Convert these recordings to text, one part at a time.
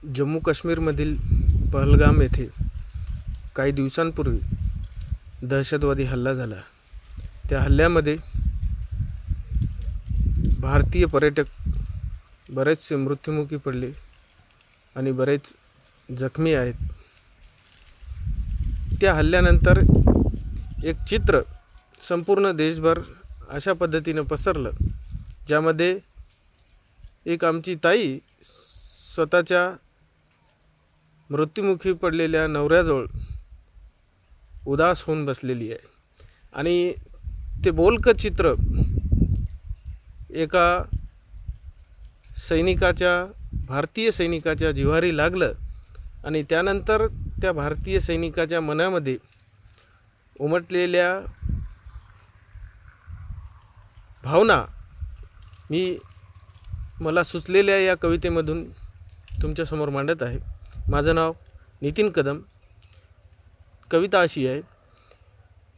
जम्मू काश्मीरमधील पहलगाम येथे काही दिवसांपूर्वी दहशतवादी हल्ला झाला. त्या हल्ल्यामध्ये भारतीय पर्यटक बरेचसे मृत्युमुखी पडले आणि बरेच जखमी आहेत. त्या हल्ल्यानंतर एक चित्र संपूर्ण देशभर अशा पद्धतीनं पसरलं, ज्यामध्ये एक आमची ताई स्वतःच्या मृत्युमुखी पडलेल्या नवऱ्याजवळ उदास होऊन बसलेली आहे. आणि ते बोलकं चित्र एका भारतीय सैनिकाच्या जिव्हारी लागलं आणि त्यानंतर त्या भारतीय सैनिकाच्या मनामध्ये उमटलेल्या भावना मला सुचलेल्या या कवितेमधून तुमच्यासमोर मांडत आहे. माझं नाव नितीन कदम. कविता अशी आहे.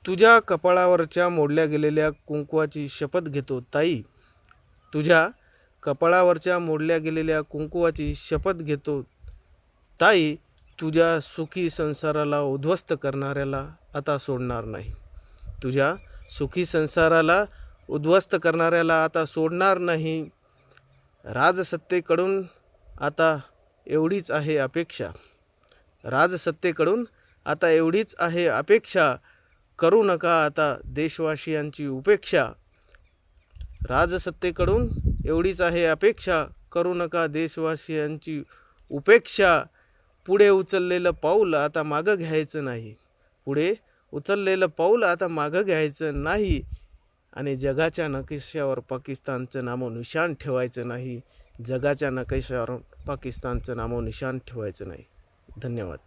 तुझ्या कपाळावरच्या मोडल्या गेलेल्या कुंकवाची शपथ घेतो ताई. तुझ्या कपाळावरच्या मोडल्या गेलेल्या कुंकवाची शपथ घेतो ताई. तुझ्या सुखी संसाराला उद्ध्वस्त करणाऱ्याला आता सोडणार नाही. तुझ्या सुखी संसाराला उद्ध्वस्त करणाऱ्याला आता सोडणार नाही. राजसत्तेकडून आता एवढीच आहे अपेक्षा. राजसत्तेकडून आता एवढीच आहे अपेक्षा. करू नका आता देशवासियांची उपेक्षा. राजसत्तेकडून एवढीच आहे अपेक्षा. करू नका देशवासियांची उपेक्षा. पुढे उचललेलं पाऊल आता मागं घ्यायचं नाही. पुढे उचललेलं पाऊल आता मागं घ्यायचं नाही. आणि जगाच्या नकाशावर पाकिस्तानचं नामोनिशाण ठेवायचं नाही. जगाच्या नकाशावर पाकिस्तानचं नामोनिशाण ठेवायचं नाही. धन्यवाद.